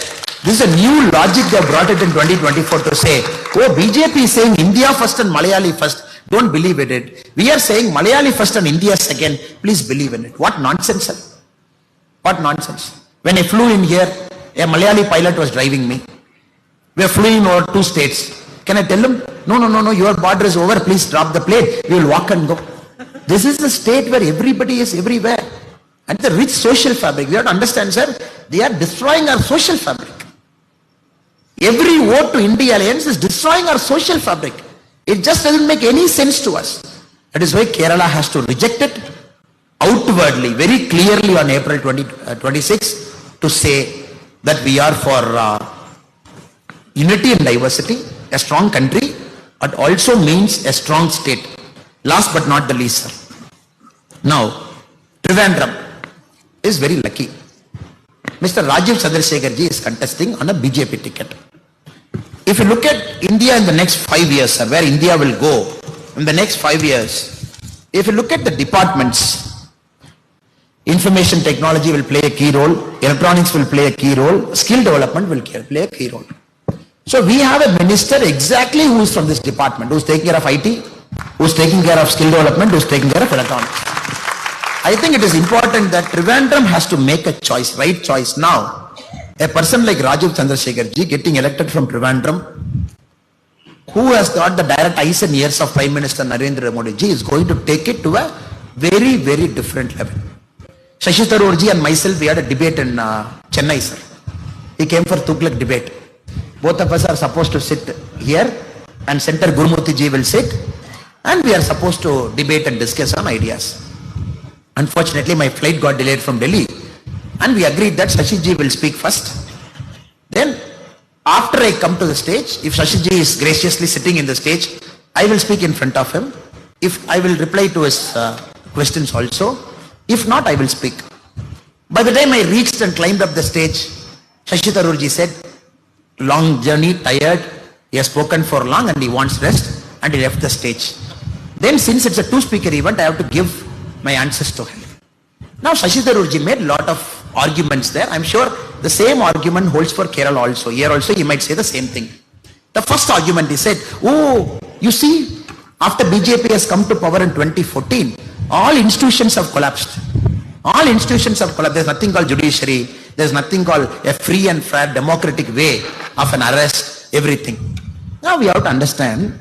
This is a new logic they brought it in 2024 to say, oh, BJP is saying India first and Malayali first. Don't believe in it. We are saying Malayali first and India second. Please believe in it. What nonsense, sir? What nonsense. When I flew in here, a Malayali pilot was driving me. We are flying over 2 states. Can I tell him? No, your border is over. Please drop the plane. We will walk and go. This is the state where everybody is everywhere. And the rich social fabric. We have to understand, sir, they are destroying our social fabric. Every vote to India Alliance is destroying our social fabric. It just doesn't make any sense to us. That is why Kerala has to reject it outwardly, very clearly on April 26 to say that we are for unity and diversity, a strong country, but also means a strong state. Last but not the least, sir. Now, Trivandrum is very lucky. Mr. Rajiv Chandrasekhar ji is contesting on a BJP ticket. If you look at India in the next 5 years, sir, where India will go in the next 5 years, if you look at the departments, information technology will play a key role, electronics will play a key role, skill development will play a key role. So we have a minister exactly who is from this department, who is taking care of IT, who is taking care of skill development, who is taking care of electronics. I think it is important that Trivandrum has to make a choice, right choice now. A person like Rajiv Chandrasekhar ji getting elected from Trivandrum, who has got the direct eyes and ears of Prime Minister Narendra Modi ji, is going to take it to a very, very different level. Shashi Tharoor ji and myself, we had a debate in Chennai, sir. He came for Tughlaq debate. Both of us are supposed to sit here and Senator Gurumurthy ji will sit, and we are supposed to debate and discuss on ideas. Unfortunately, my flight got delayed from Delhi, and we agreed that Shashi ji will speak first. Then, after I come to the stage, if Shashi ji is graciously sitting in the stage, I will speak in front of him. If I will reply to his questions also. If not, I will speak. By the time I reached and climbed up the stage, Shashi Tharoor ji said, long journey, tired, he has spoken for long and he wants rest, and he left the stage. Then, since it's a 2-speaker event, I have to give my answers to him. Now Shashi Tharoor ji made a lot of arguments there. I'm sure the same argument holds for Kerala also. Here also he might say the same thing. The first argument he said, oh, you see, after BJP has come to power in 2014, all institutions have collapsed. All institutions have collapsed. There's nothing called judiciary. There's nothing called a free and fair democratic way of an arrest, everything. Now we have to understand,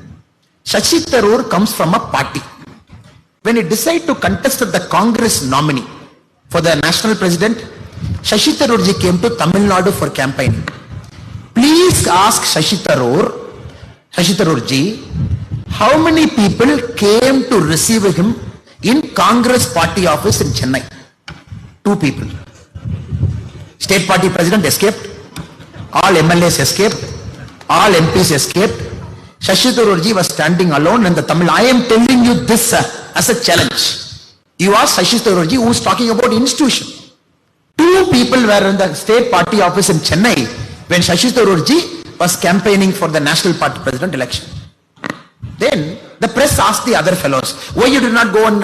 Shashi Tharoor comes from a party. When he decided to contest as the Congress nominee for the national president, Shashi Tharoor ji came to Tamil Nadu for campaigning. Please ask Shashi Tharoor ji, how many people came to receive him in Congress party office in Chennai? 2 people. State party president escaped, all MLAs escaped, all MPs escaped. Shashi Tharoor ji was standing alone in the Tamil. I am telling you this as a challenge. You ask Shashi Tharoor ji, who is talking about institution. Two people were in the state party office in Chennai when Shashi Tharoor was campaigning for the national party president election. Then the press asked the other fellows, why you did not go and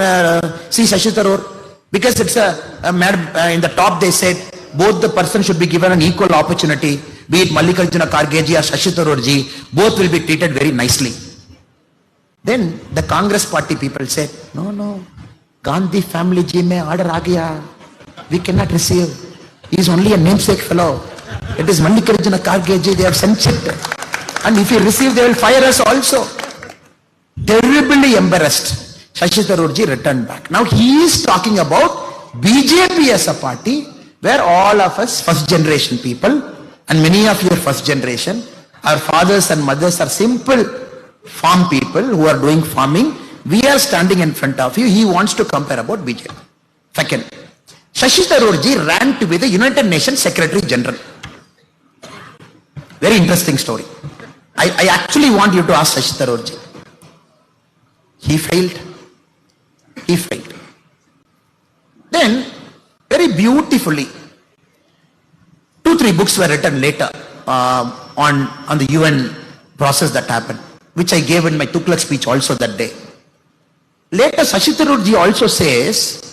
see Shashi Tharoor? Because it's in the top they said, both the person should be given an equal opportunity, be it Mallikarjuna Kharge ji or Shashi Tharoor ji, both will be treated very nicely. Then the Congress party people said, no, Gandhi family ji mein order aa gaya. We cannot receive. He is only a namesake fellow. It is Mallikarjuna Kharge ji, they have censured. And if we receive, they will fire us also. Terribly embarrassed. Shashi Tharoor ji returned back. Now he is talking about BJP as a party where all of us first generation people and many of your first generation, our fathers and mothers are simple farm people who are doing farming. We are standing in front of you. He wants to compare about BJP. Second, Shashi Tharoor ji ran to be the United Nations Secretary General. Very interesting story. I actually want you to ask Shashi Tharoor ji. He failed. He failed. Then, very beautifully, 2-3 books were written later on the UN process that happened, which I gave in my Tughlaq speech also that day. Later, Shashi Tharoor ji also says,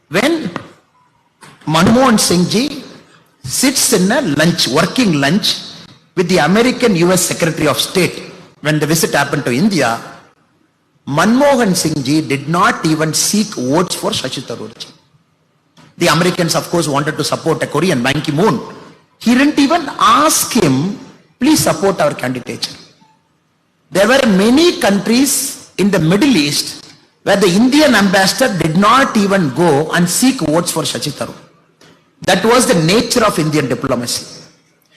when Manmohan Singh ji sits in a working lunch with the American US Secretary of State, when the visit happened to India, Manmohan Singh ji did not even seek votes for Shashi Tharoor ji. The Americans, of course, wanted to support a Korean, Ban Ki-moon. He didn't even ask him, please support our candidature. There were many countries in the Middle East where the Indian ambassador did not even go and seek votes for Shashi Tharoor. That was the nature of Indian diplomacy,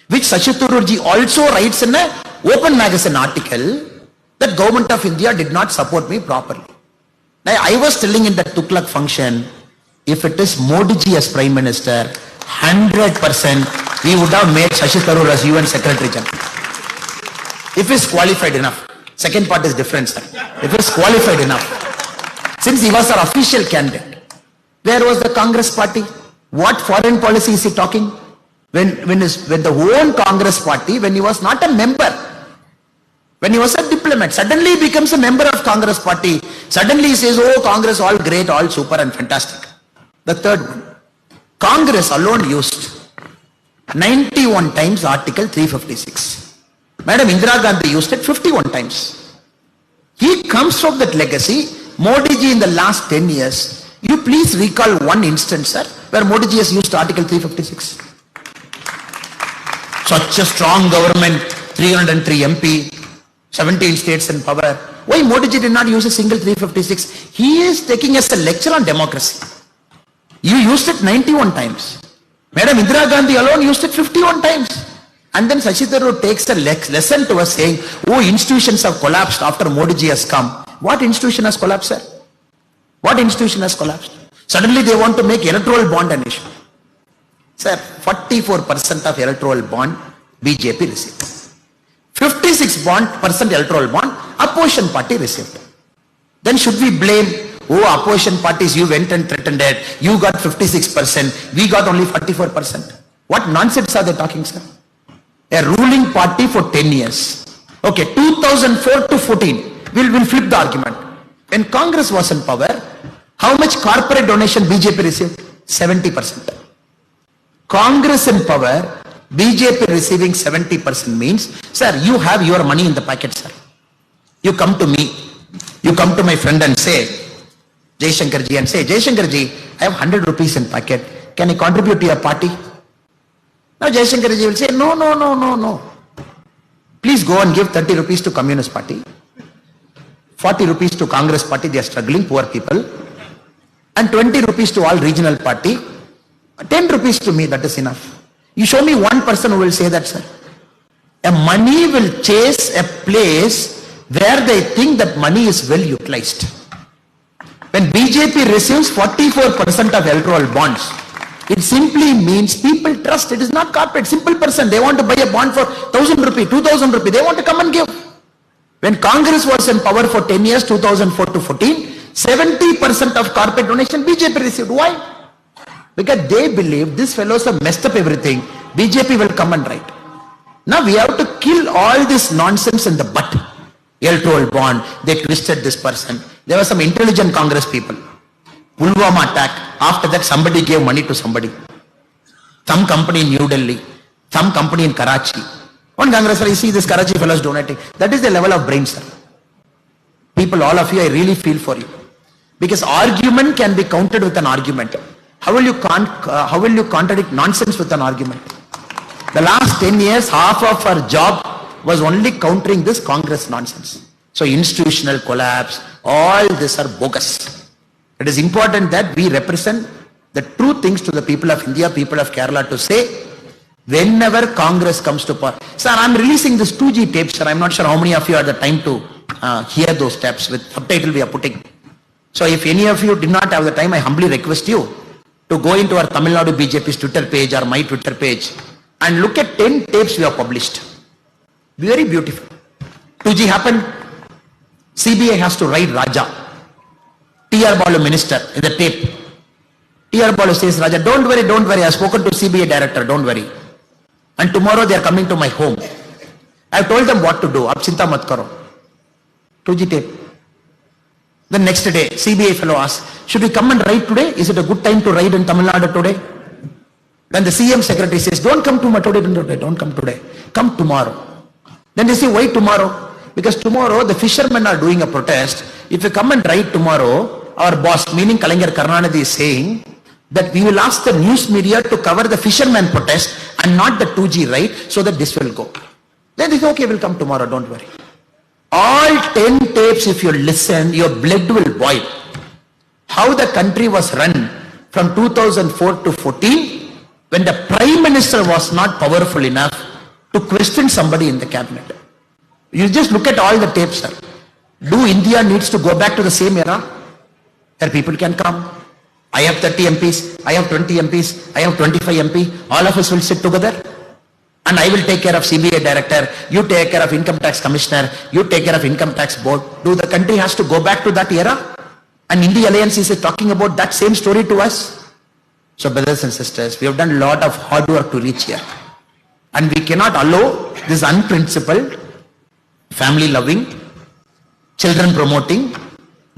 which Shashi Tharoor ji also writes in an Open magazine article that government of India did not support me properly. Now, I was telling in that Tughlaq function, if it is Modi ji as Prime Minister, 100% we would have made Shashi Tharoor as UN Secretary General. If he is qualified enough. Second part is different, sir. If he is qualified enough. Since he was our official candidate, where was the Congress party? What foreign policy is he talking? When the whole Congress party, when he was not a member, when he was a diplomat, suddenly he becomes a member of Congress party. Suddenly he says, oh, Congress all great, all super and fantastic. The third one, Congress alone used 91 times Article 356. Madam Indira Gandhi used it 51 times. He comes from that legacy. Modi ji in the last 10 years, you please recall one instance, sir, where Modi ji has used Article 356. Such a strong government, 303 MP, 17 states in power. Why Modi ji did not use a single 356? He is taking us a lecture on democracy. You used it 91 times. Madam Indira Gandhi alone used it 51 times. And then Shashi Tharoor takes a lesson to us saying, oh, institutions have collapsed after Modi ji has come. What institution has collapsed, sir? What institution has collapsed? Suddenly they want to make electoral bond an issue. Sir, 44% of electoral bond BJP received. 56% electoral bond opposition party received. Then should we blame, oh, opposition parties, you went and threatened it, you got 56%, we got only 44%. What nonsense are they talking, sir? A ruling party for 10 years. Okay, 2004 to 14, we'll flip the argument. When Congress was in power, how much corporate donation BJP received? 70%. Congress in power, BJP receiving 70% means, sir, you have your money in the pocket, sir. You come to me, you come to my friend and say, Jaishankar ji, and say, Jaishankar ji, I have 100 rupees in pocket. Can I contribute to your party? Now Jaishankar ji will say, no. Please go and give 30 rupees to Communist Party, 40 rupees to Congress Party, they are struggling, poor people, and 20 rupees to all regional party, 10 rupees to me, that is enough. You show me one person who will say that, sir. A money will chase a place where they think that money is well utilized. When BJP receives 44% of electoral bonds, it simply means people trust. It is not corporate. Simple person, they want to buy a bond for 1,000 rupees, 2,000 rupees, they want to come and give. When Congress was in power for 10 years, 2004 to 14, 70% of corporate donation BJP received. Why? Because they believe these fellows have messed up everything. BJP will come and write. Now we have to kill all this nonsense in the butt. Electoral bond, they twisted this person. There were some intelligent Congress people. Pulwama attack, after that somebody gave money to somebody. Some company in New Delhi, some company in Karachi. One Congress, you see this Karachi fellows donating. That is the level of brain, sir. People, all of you, I really feel for you. Because argument can be countered with an argument. How will you contradict nonsense with an argument? The last 10 years, half of our job was only countering this Congress nonsense. So institutional collapse, all this are bogus. It is important that we represent the true things to the people of India, people of Kerala, to say, whenever Congress comes to power. Sir, I'm releasing this 2G tapes, sir. I'm not sure how many of you had the time to hear those tapes with subtitle we are putting. So if any of you did not have the time, I humbly request you to go into our Tamil Nadu BJP's Twitter page or my Twitter page and look at 10 tapes we have published. Very beautiful. 2G happened. CBI has to write Raja. T.R. Balu minister in the tape. T.R. Balu says, Raja, don't worry, I have spoken to CBI director, don't worry. And tomorrow they are coming to my home. I have told them what to do. Ab chinta mat karo. 2G tape. The next day, CBI fellow asks, should we come and write today? Is it a good time to write in Tamil Nadu today? Then the CM secretary says, don't come today, don't come today. Come tomorrow. Then they say, why tomorrow? Because tomorrow the fishermen are doing a protest. If you come and write tomorrow, our boss, meaning Kalaignar Karunanidhi, is saying that we will ask the news media to cover the fishermen protest and not the 2G right, so that this will go. Then they say, okay, we'll come tomorrow, don't worry. All 10 tapes, if you listen, your blood will boil. How the country was run from 2004 to 14, when the Prime Minister was not powerful enough to question somebody in the cabinet. You just look at all the tapes, sir. Do India needs to go back to the same era where people can come? I have 30 MPs, I have 20 MPs, I have 25 MP. All of us will sit together and I will take care of CBI director, you take care of income tax commissioner, you take care of income tax board. Do the country has to go back to that era? And India Alliance is talking about that same story to us. So brothers and sisters, we have done a lot of hard work to reach here. And we cannot allow this unprincipled, family loving, children promoting,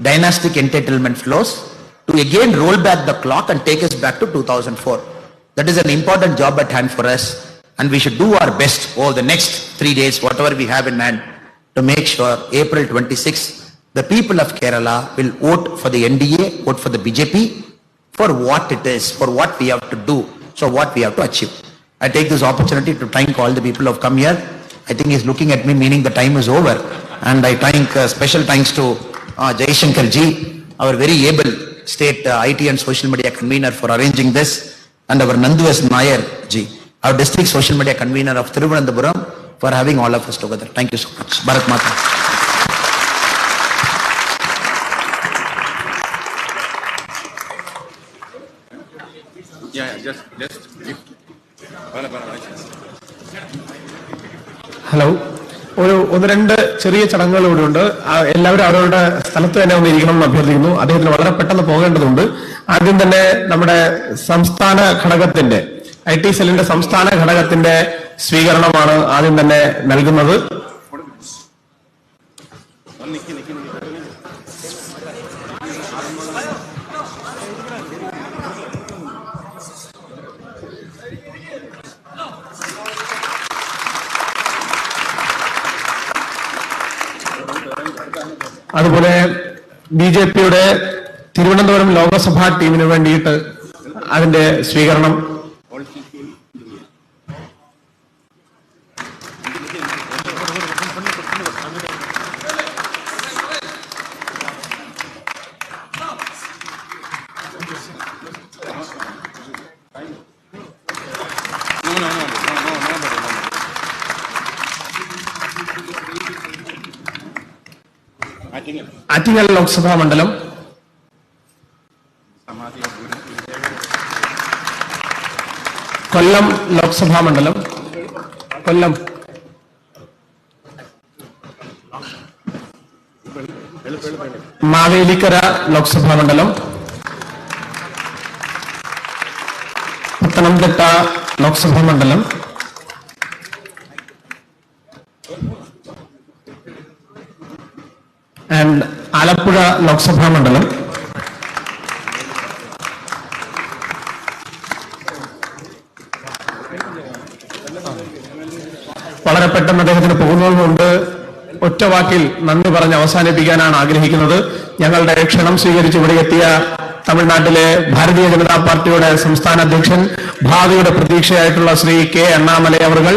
dynastic entitlement flows to again roll back the clock and take us back to 2004. That is an important job at hand for us, and we should do our best over the next 3 days, whatever we have in hand, to make sure April 26, the people of Kerala will vote for the NDA, vote for the BJP, for what it is, for what we have to do, so what we have to achieve. I take this opportunity to thank all the people who have come here. I think he's looking at me, meaning the time is over. And I thank, special thanks to Jaishankar ji, our very able state IT and social media convener, for arranging this, and our Nandu Nair ji, our district social media convener of Thiruvananthapuram, for having all of us together. Thank you so much. Bharat Mata. Hello, ഒന്ന് രണ്ട് ചെറിയ ചടങ്ങുകൾ ഇവിടെ ഉണ്ട്. എല്ലാവരും അവരവരുടെ സ്ഥലത്ത് തന്നെ വന്നിരിക്കണം എന്ന് അഭ്യർത്ഥിക്കുന്നു. അദ്ദേഹത്തിന് വളരെ പെട്ടെന്ന് പോകേണ്ടതുണ്ട്. ആദ്യം തന്നെ നമ്മുടെ സംസ്ഥാന ഘടകത്തിന്റെ IT സെല്ലിന്റെ സംസ്ഥാന ഘടകത്തിന്റെ സ്വീകരണമാണ് ആദ്യം തന്നെ നൽകുന്നത്. അതുപോലെ BJPയുടെ തിരുവനന്തപുരം ലോകസഭാ ടീമിന് വേണ്ടിയിട്ട് അതിന്റെ സ്വീകരണം. ആറ്റിങ്ങൽ ലോക്സഭാ മണ്ഡലം, കൊല്ലം ലോക്സഭാ മണ്ഡലം, കൊല്ലം, മാവേലിക്കര ലോക്സഭാ മണ്ഡലം, പത്തനംതിട്ട ലോക്സഭാ മണ്ഡലം, ആൻഡ് ആലപ്പുഴ ലോക്സഭാ മണ്ഡലം. വളരെ പെട്ടെന്ന് അദ്ദേഹത്തിന് പോകുന്നതുകൊണ്ട് ഒറ്റ വാക്കിൽ നന്ദി പറഞ്ഞ് അവസാനിപ്പിക്കാനാണ് ആഗ്രഹിക്കുന്നത്. ഞങ്ങളുടെ ക്ഷണം സ്വീകരിച്ച് ഇവിടെ എത്തിയ തമിഴ്നാട്ടിലെ ഭാരതീയ ജനതാ പാർട്ടിയുടെ സംസ്ഥാന അധ്യക്ഷൻ, ഭാവിയുടെ പ്രതീക്ഷയായിട്ടുള്ള ശ്രീ കെ അണ്ണാമലൈ അവർകൾ,